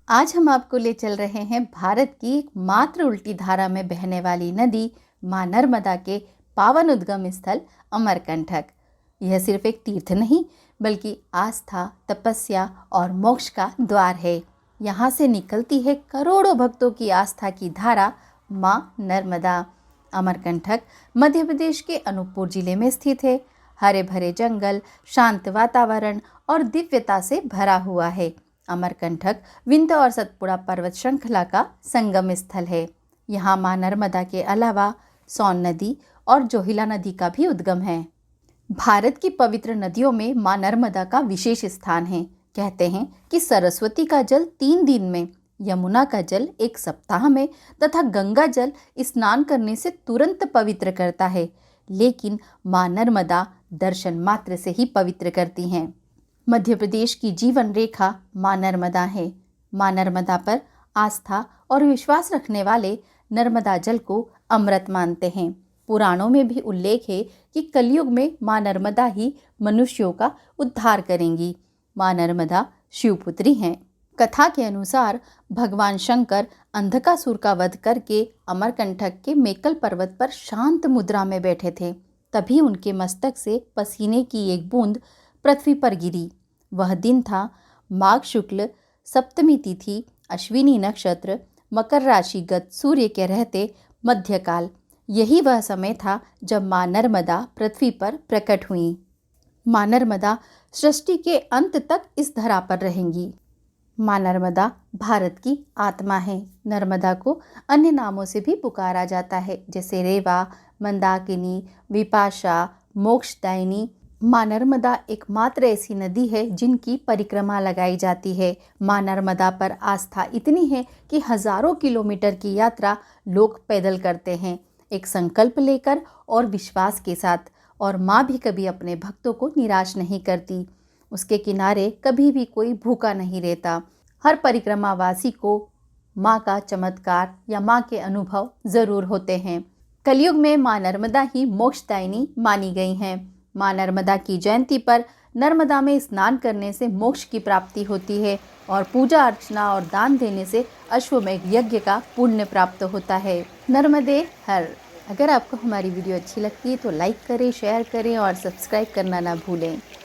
आज हम आपको ले चल रहे हैं भारत की एकमात्र उल्टी धारा में बहने वाली नदी मां नर्मदा के पावन उद्गम स्थल अमरकंटक। यह सिर्फ एक तीर्थ नहीं बल्कि आस्था, तपस्या और मोक्ष का द्वार है। यहाँ से निकलती है करोड़ों भक्तों की आस्था की धारा मां नर्मदा। अमरकंटक मध्य प्रदेश के अनूपपुर जिले में स्थित है। हरे भरे जंगल, शांत वातावरण और दिव्यता से भरा हुआ है। अमरकंटक विंध्य और सतपुड़ा पर्वत श्रृंखला का संगम स्थल है। यहाँ मां नर्मदा के अलावा सोन नदी और जोहिला नदी का भी उद्गम है। भारत की पवित्र नदियों में मां नर्मदा का विशेष स्थान है। कहते हैं कि सरस्वती का जल 3 दिन में, यमुना का जल 1 सप्ताह में तथा गंगा जल स्नान करने से तुरंत पवित्र करता है, लेकिन मां नर्मदा दर्शन मात्र से ही पवित्र करती हैं। मध्य प्रदेश की जीवन रेखा मां नर्मदा है। मां नर्मदा पर आस्था और विश्वास रखने वाले नर्मदा जल को अमृत मानते हैं। पुराणों में भी उल्लेख है कि कलयुग में मां नर्मदा ही मनुष्यों का उद्धार करेंगी। मां नर्मदा शिवपुत्री हैं। कथा के अनुसार भगवान शंकर अंधकासुर का वध करके अमरकंटक के मेकल पर्वत पर शांत मुद्रा में बैठे थे। तभी उनके मस्तक से पसीने की एक बूंद पृथ्वी पर गिरी। वह दिन था माघ शुक्ल सप्तमी तिथि, अश्विनी नक्षत्र, मकर राशिगत सूर्य के रहते मध्यकाल। यही वह समय था जब मां नर्मदा पृथ्वी पर प्रकट हुई। मां नर्मदा सृष्टि के अंत तक इस धरा पर रहेंगी। मां नर्मदा भारत की आत्मा है। नर्मदा को अन्य नामों से भी पुकारा जाता है, जैसे रेवा, मंदाकिनी, विपाशा, मोक्षदायिनी। मां नर्मदा एकमात्र ऐसी नदी है जिनकी परिक्रमा लगाई जाती है। मां नर्मदा पर आस्था इतनी है कि हजारों किलोमीटर की यात्रा लोग पैदल करते हैं, एक संकल्प लेकर और विश्वास के साथ। और मां भी कभी अपने भक्तों को निराश नहीं करती। उसके किनारे कभी भी कोई भूखा नहीं रहता। हर परिक्रमावासी को मां का चमत्कार या मां के अनुभव जरूर होते हैं। कलयुग में मां नर्मदा ही मोक्षदायिनी मानी गई हैं। मां नर्मदा की जयंती पर नर्मदा में स्नान करने से मोक्ष की प्राप्ति होती है और पूजा अर्चना और दान देने से अश्वमेध यज्ञ का पुण्य प्राप्त होता है। नर्मदे हर। अगर आपको हमारी वीडियो अच्छी लगती है तो लाइक करें, शेयर करें और सब्सक्राइब करना ना भूलें।